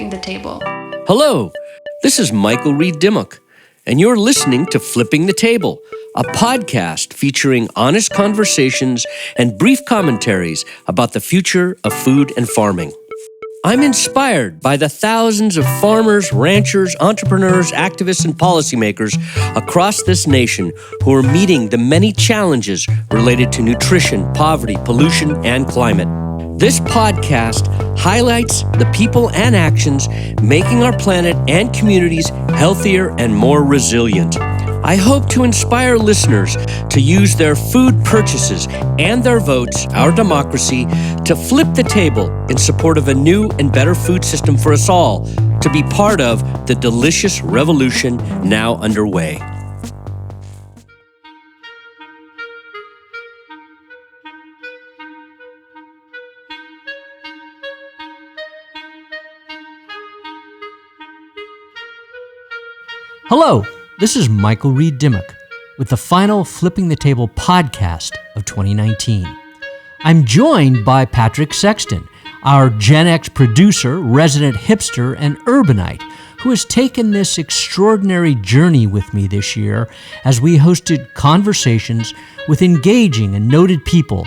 Flipping the Table. Hello, this is Reid Dimock, and you're listening to Flipping the Table, a podcast featuring honest conversations and brief commentaries about the future of food and farming. I'm inspired by the thousands of farmers, ranchers, entrepreneurs, activists, and policymakers across this nation who are meeting the many challenges related to nutrition, poverty, pollution, and climate. This podcast highlights the people and actions making our planet and communities healthier and more resilient. I hope to inspire listeners to use their food purchases and their votes, our democracy, to flip the table in support of a new and better food system for us all, to be part of the delicious revolution now underway. Hello, this is Reid Dimock with the final Flipping the Table podcast of 2019. I'm joined by Patrick Sexton, our Gen X producer, resident hipster, and urbanite, who has taken this extraordinary journey with me this year as we hosted conversations with engaging and noted people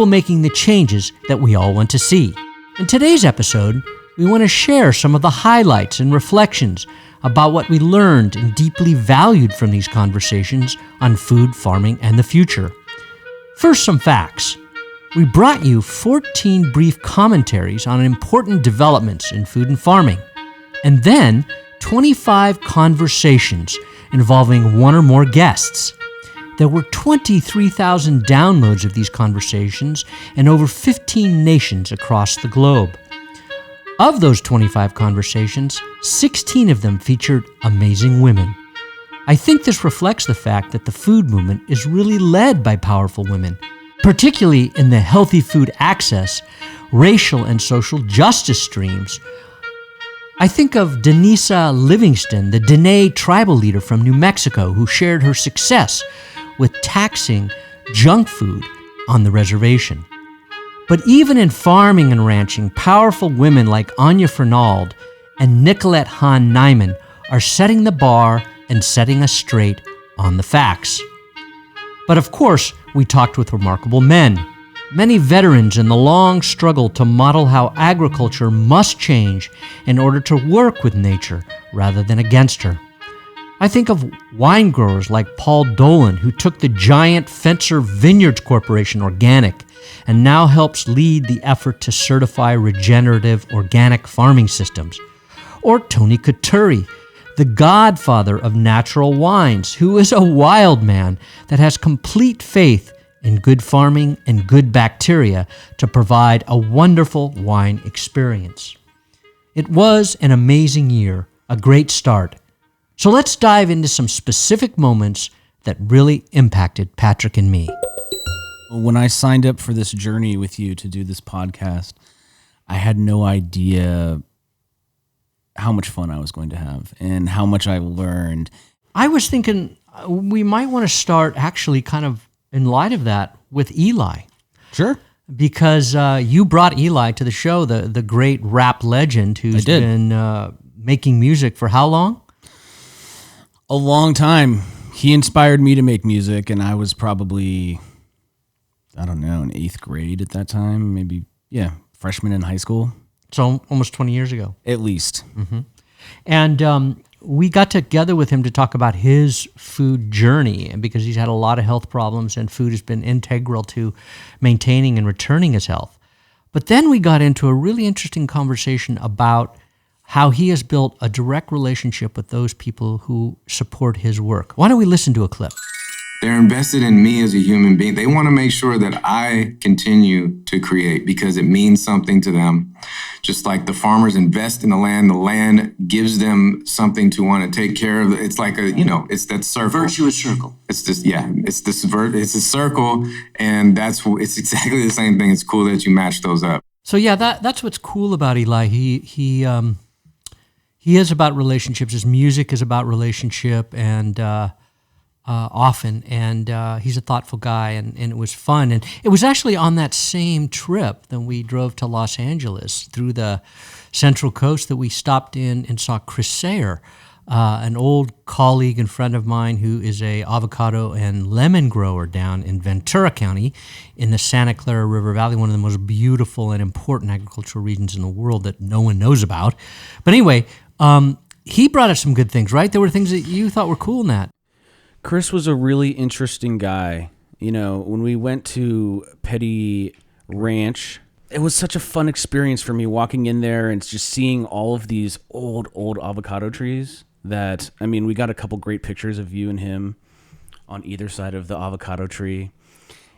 making the changes that we all want to see. In today's episode, we want to share some of the highlights and reflections about what we learned and deeply valued from these conversations on food, farming, and the future. First, some facts. We brought you 14 brief commentaries on important developments in food and farming, and then 25 conversations involving one or more guests. There were 23,000 downloads of these conversations in over 15 nations across the globe. Of those 25 conversations, 16 of them featured amazing women. I think this reflects the fact that the food movement is really led by powerful women, particularly in the healthy food access, racial and social justice streams. I think of Denisa Livingston, the Dene tribal leader from New Mexico, who shared her success with taxing junk food on the reservation. But even in farming and ranching, powerful women like Anya Fernald and Nicolette Hahn Nyman are setting the bar and setting us straight on the facts. But of course, we talked with remarkable men, many veterans in the long struggle to model how agriculture must change in order to work with nature rather than against her. I think of wine growers like Paul Dolan, who took the giant Fencer Vineyards Corporation organic and now helps lead the effort to certify regenerative organic farming systems. Or Tony Coturri, the godfather of natural wines, who is a wild man that has complete faith in good farming and good bacteria to provide a wonderful wine experience. It was an amazing year, a great start. So let's dive into some specific moments that really impacted Patrick and me. When I signed up for this journey with you to do this podcast, I had no idea how much fun I was going to have and how much I learned. I was thinking we might want to start actually kind of in light of that with Eli. Sure. Because you brought Eli to the show, the great rap legend who's been making music for how long? A long time. He inspired me to make music, and I was probably, I don't know, in 8th grade at that time, maybe, freshman in high school. So almost 20 years ago. At least. Mm-hmm. And we got together with him to talk about his food journey, because he's had a lot of health problems, and food has been integral to maintaining and returning his health. But then we got into a really interesting conversation about how he has built a direct relationship with those people who support his work. Why don't we listen to a clip? They're invested in me as a human being. They want to make sure that I continue to create because it means something to them. Just like the farmers invest in the land gives them something to want to take care of. It's like it's that circle. Virtuous circle. It's this, it's a circle, and it's exactly the same thing. It's cool that you match those up. So yeah, that's what's cool about Eli. He is about relationships. His music is about relationship, and often, and he's a thoughtful guy, and it was fun. And it was actually on that same trip that we drove to Los Angeles through the Central Coast that we stopped in and saw Chris Sayer, an old colleague and friend of mine who is a avocado and lemon grower down in Ventura County in the Santa Clara River Valley, one of the most beautiful and important agricultural regions in the world that no one knows about. But anyway, he brought us some good things, right? There were things that you thought were cool in that. Chris was a really interesting guy. You know, when we went to Petty Ranch, it was such a fun experience for me walking in there and just seeing all of these old avocado trees that, I mean, we got a couple great pictures of you and him on either side of the avocado tree.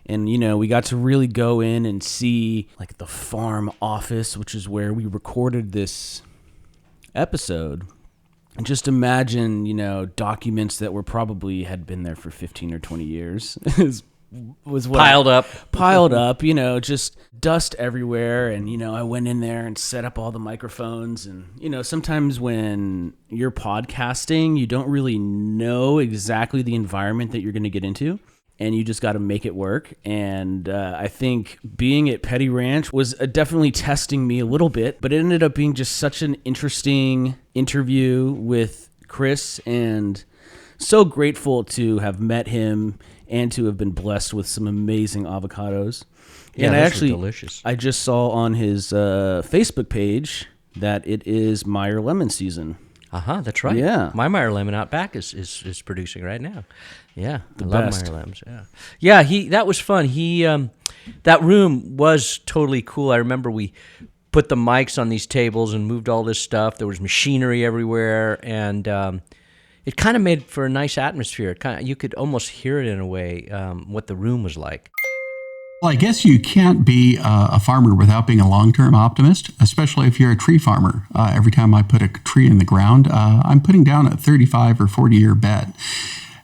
And, you know, we got to really go in and see like the farm office, which is where we recorded this episode. And just imagine, you know, documents that were probably had been there for 15 or 20 years was what piled up, you know, just dust everywhere. And, you know, I went in there and set up all the microphones. And, you know, sometimes when you're podcasting, you don't really know exactly the environment that you're going to get into, and you just got to make it work. And I think being at Petty Ranch was definitely testing me a little bit, but it ended up being just such an interesting interview with Chris, and so grateful to have met him and to have been blessed with some amazing avocados. Yeah, and those were delicious. I just saw on his Facebook page that it is Meyer lemon season. That's right. Yeah. My Meyer Lemon out back is producing right now. Yeah, I love best. Meyer Lemons. Yeah. That was fun. That room was totally cool. I remember we put the mics on these tables and moved all this stuff. There was machinery everywhere, and it kind of made for a nice atmosphere. You could almost hear it in a way, what the room was like. Well, I guess you can't be a farmer without being a long-term optimist, especially if you're a tree farmer. Every time I put a tree in the ground, I'm putting down a 35 or 40-year bet.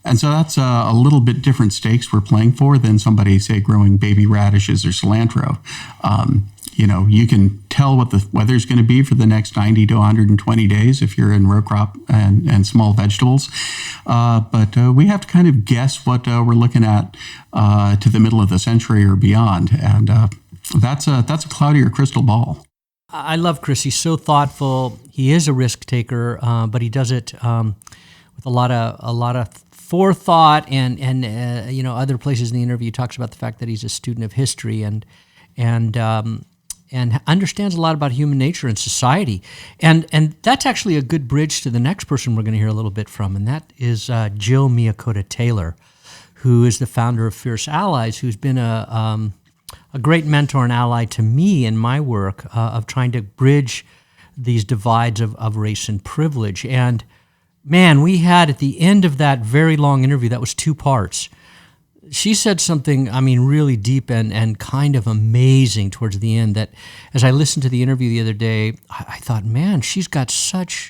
And so that's a little bit different stakes we're playing for than somebody, say, growing baby radishes or cilantro. You know, you can tell what the weather's going to be for the next 90 to 120 days if you're in row crop and small vegetables. But we have to kind of guess what we're looking at to the middle of the century or beyond. And that's a cloudier crystal ball. I love Chris. He's so thoughtful. He is a risk taker, but he does it with a lot of forethought. And you know, other places in the interview he talks about the fact that he's a student of history and understands a lot about human nature and society. And that's actually a good bridge to the next person we're going to hear a little bit from, and that is Jill Miyakota Taylor, who is the founder of Fierce Allies, who's been a great mentor and ally to me in my work of trying to bridge these divides of race and privilege. And man, we had at the end of that very long interview, that was 2 parts, she said something, I mean, really deep and kind of amazing towards the end, that as I listened to the interview the other day, I thought, man, she's got such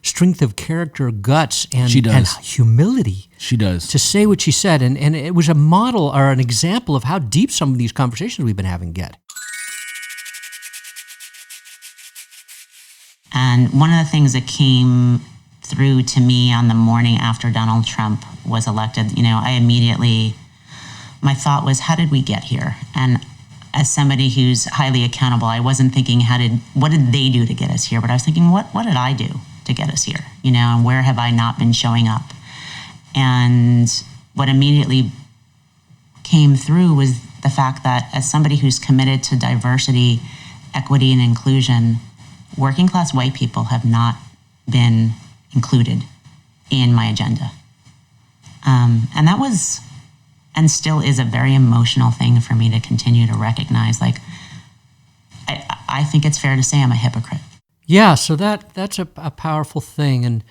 strength of character, guts, and humility. She does. To say what she said. And it was a model or an example of how deep some of these conversations we've been having get. And one of the things that came through to me on the morning after Donald Trump was elected, you know, my thought was, how did we get here? And as somebody who's highly accountable, I wasn't thinking, what did they do to get us here? But I was thinking, what did I do to get us here? You know, and where have I not been showing up? And what immediately came through was the fact that as somebody who's committed to diversity, equity, and inclusion, working class white people have not been included in my agenda. And that was, and still is, a very emotional thing for me to continue to recognize. Like, I think it's fair to say I'm a hypocrite. Yeah, so that's a powerful thing. And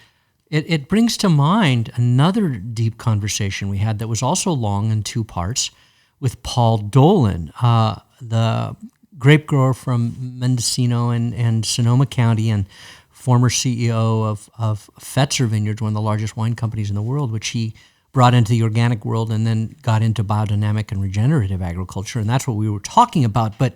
it brings to mind another deep conversation we had that was also long in 2 parts with Paul Dolan, the grape grower from Mendocino and Sonoma County, and former CEO of Fetzer Vineyards, one of the largest wine companies in the world, which he brought into the organic world and then got into biodynamic and regenerative agriculture. And that's what we were talking about. But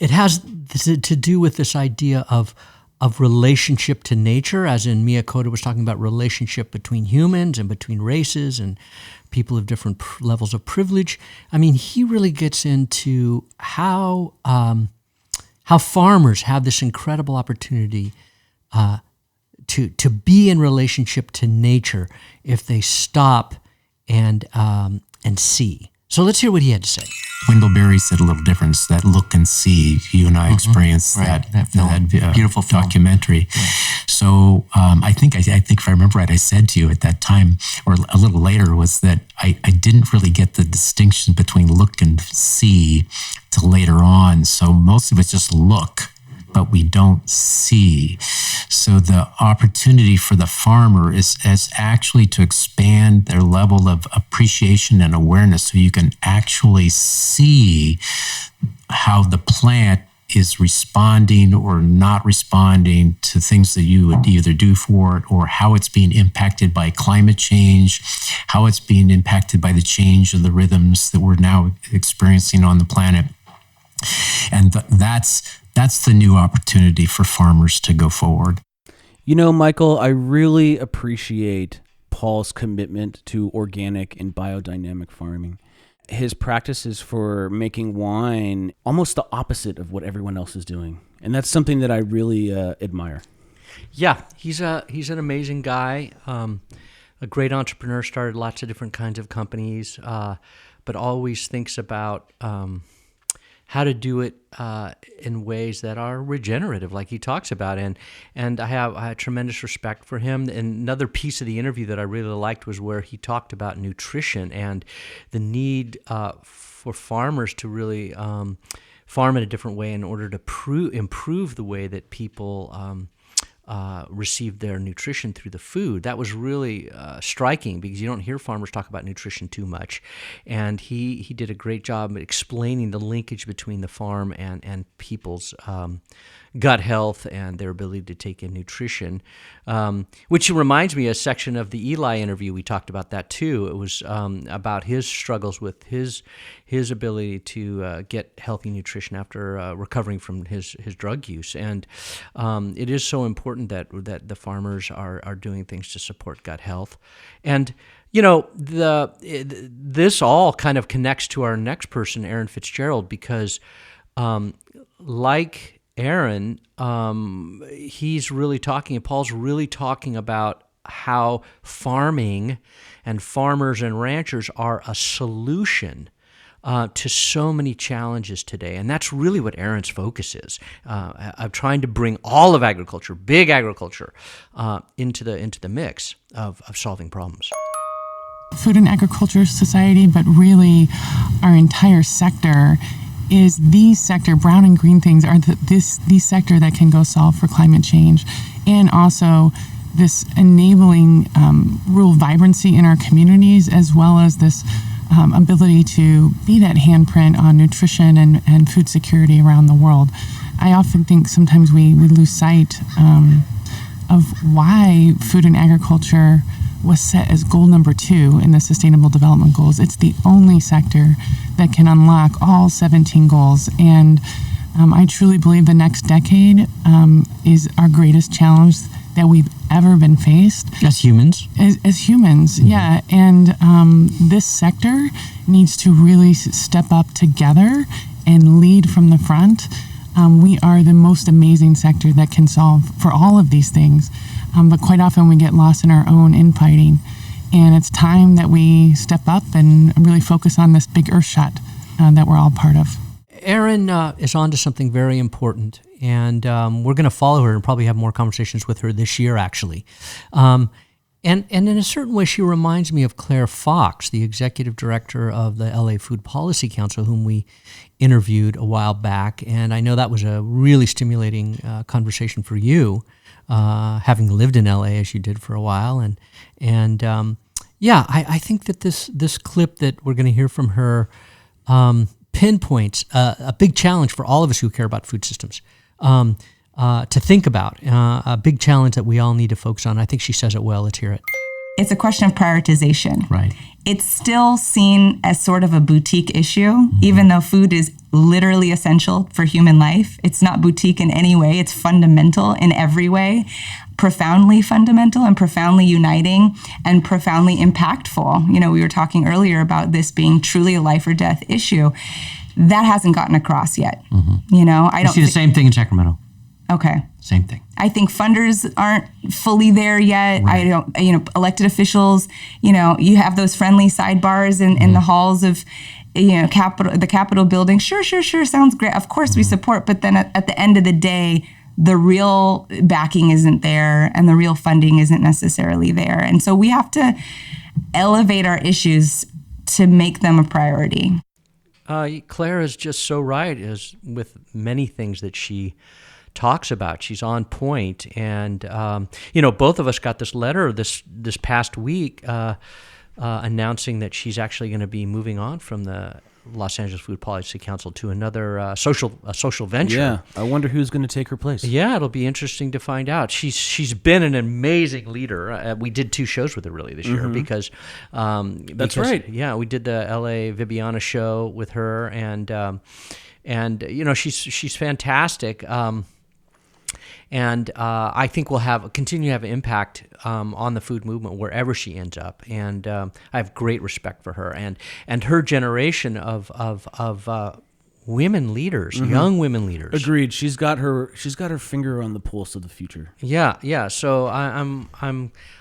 it has to do with this idea of of relationship to nature, as in Miyakota was talking about relationship between humans and between races and people of different levels of privilege. I mean, he really gets into how farmers have this incredible opportunity to be in relationship to nature if they stop and see. So let's hear what he had to say. Wendell Berry said a little difference, that look and see. You and I experienced Right, that film. Beautiful film. documentary. Yeah. So I think if I remember right, I said to you at that time, or a little later, was that I didn't really get the distinction between look and see till later on. So most of it's just look, but we don't see. So the opportunity for the farmer is actually to expand their level of appreciation and awareness so you can actually see how the plant is responding or not responding to things that you would either do for it, or how it's being impacted by climate change, how it's being impacted by the change of the rhythms that we're now experiencing on the planet. And that's the new opportunity for farmers to go forward. You know, Michael, I really appreciate Paul's commitment to organic and biodynamic farming. His practices for making wine almost the opposite of what everyone else is doing. And that's something that I really admire. Yeah, he's an amazing guy, a great entrepreneur, started lots of different kinds of companies, but always thinks about how to do it in ways that are regenerative, like he talks about. And I have tremendous respect for him. And another piece of the interview that I really liked was where he talked about nutrition and the need for farmers to really farm in a different way in order to improve the way that people receive their nutrition through the food. That was really striking, because you don't hear farmers talk about nutrition too much. And he did a great job explaining the linkage between the farm and people's gut health and their ability to take in nutrition, which reminds me a section of the Eli interview. We talked about that too. It was about his struggles with his ability to get healthy nutrition after recovering from his drug use. And it is so important that the farmers are doing things to support gut health. And you know, this all kind of connects to our next person, Aaron Fitzgerald, because like Aaron, Paul's really talking about how farming and farmers and ranchers are a solution to so many challenges today. And that's really what Aaron's focus is, of trying to bring all of agriculture, big agriculture, into the mix of solving problems. Food and Agriculture Society, but really our entire sector is the sector. Brown and green things are the sector that can go solve for climate change, and also this enabling rural vibrancy in our communities, as well as this ability to be that handprint on nutrition and food security around the world. I often think sometimes we lose sight of why food and agriculture was set as goal number 2 in the Sustainable Development Goals. It's the only sector that can unlock all 17 goals. And I truly believe the next decade is our greatest challenge that we've ever been faced. As humans? As humans, mm-hmm. Yeah. And this sector needs to really step up together and lead from the front. We are the most amazing sector that can solve for all of these things. But quite often we get lost in our own infighting. And it's time that we step up and really focus on this big earth shot that we're all part of. Erin is on to something very important, and we're going to follow her and probably have more conversations with her this year, actually. And in a certain way, she reminds me of Claire Fox, the executive director of the LA Food Policy Council, whom we interviewed a while back. And I know that was a really stimulating conversation for you, having lived in LA as you did for a while. I think that this clip that we're going to hear from her pinpoints a big challenge for all of us who care about food systems to think about, a big challenge that we all need to focus on. I think she says it well. Let's hear it. it's a question of prioritization. Right. It's still seen as sort of a boutique issue, even though food is literally essential for human life. It's not boutique in any way. It's fundamental in every way, profoundly fundamental and profoundly uniting and profoundly impactful. You know, we were talking earlier about this being truly a life or death issue. That hasn't gotten across yet. You know, I don't see the same thing in Sacramento. Okay. Same thing. I think funders aren't fully there yet. Right. I don't, you know, elected officials, you know, you have those friendly sidebars in the halls of, you know, the Capitol building. Sure. Sounds great. Of course we support. But then at the end of the day, the real backing isn't there and the real funding isn't necessarily there. And so we have to elevate our issues to make them a priority. Claire is just so right, as with many things that she talks about. She's on point. And, you know, both of us got this letter this past week announcing that she's actually going to be moving on from the Los Angeles Food Policy Council to another social venture. Yeah, I wonder who's going to take her place. Yeah, it'll be interesting to find out. She's been an amazing leader. We did 2 shows with her really this year because That's right. Yeah, we did the LA Viviana show with her, and you know, she's fantastic. And I think we'll continue to have an impact on the food movement wherever she ends up. And I have great respect for her and her generation of women leaders, young women leaders. Agreed. She's got her finger on the pulse of the future. Yeah. So I'm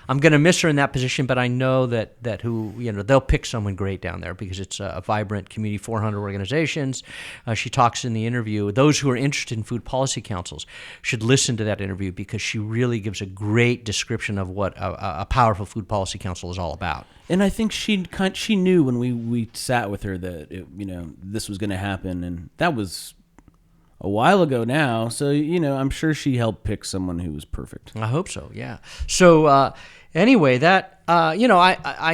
going to miss her in that position, but I know that they'll pick someone great down there because it's a vibrant community, 400 organizations. She talks in the interview. Those who are interested in food policy councils should listen to that interview because she really gives a great description of what a powerful food policy council is all about. And I think she knew when we sat with her that this was going to happen, and that was a while ago now. So I'm sure she helped pick someone who was perfect. I hope so. Yeah. So anyway, that I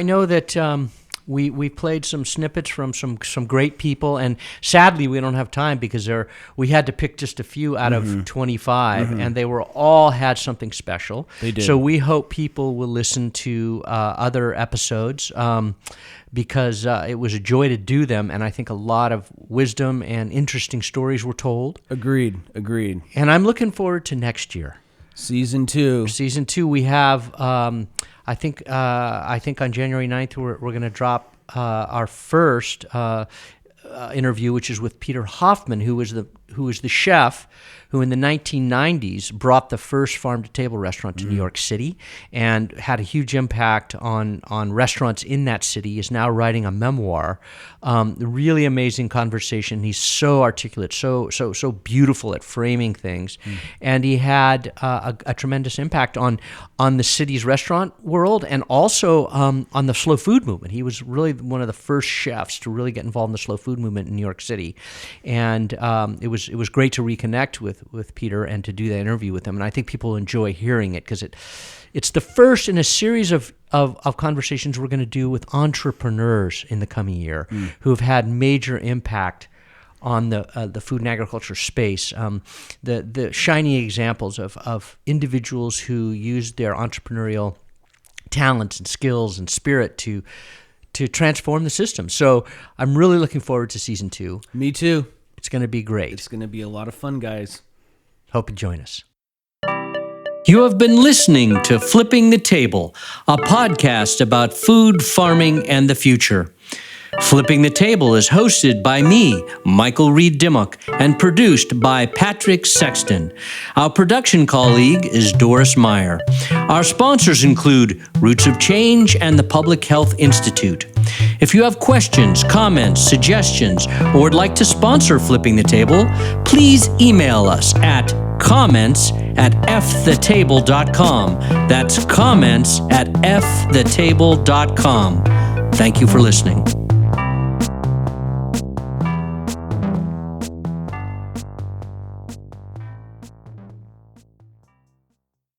know that we played some snippets from some great people, and sadly we don't have time because we had to pick just a few out of 25, and they all had something special. They did. So we hope people will listen to other episodes because it was a joy to do them, and I think a lot of wisdom and interesting stories were told. Agreed. And I'm looking forward to next year. Season 2. We have, I think on January 9th, we're going to drop our first interview, which is with Peter Hoffman, who was the chef who in the 1990s brought the first farm-to-table restaurant to New York City and had a huge impact on restaurants in that city. He is now writing a memoir. Really amazing conversation. He's so articulate, so beautiful at framing things. And he had a tremendous impact on the city's restaurant world and also on the slow food movement. He was really one of the first chefs to really get involved in the slow food movement in New York City. And it was great to reconnect with Peter and to do that interview with him. And I think people enjoy hearing it because it's the first in a series of conversations we're going to do with entrepreneurs in the coming year who have had major impact on the food and agriculture space. The shining examples of individuals who used their entrepreneurial talents and skills and spirit to transform the system. So I'm really looking forward to season 2. Me too. It's going to be great. It's going to be a lot of fun, guys. Hope you join us. You have been listening to Flipping the Table, a podcast about food, farming, and the future. Flipping the Table is hosted by me, Michael Reid Dimock, and produced by Patrick Sexton. Our production colleague is Doris Meyer. Our sponsors include Roots of Change and the Public Health Institute. If you have questions, comments, suggestions, or would like to sponsor Flipping the Table, please email us at comments@fthetable.com. That's comments@fthetable.com. Thank you for listening.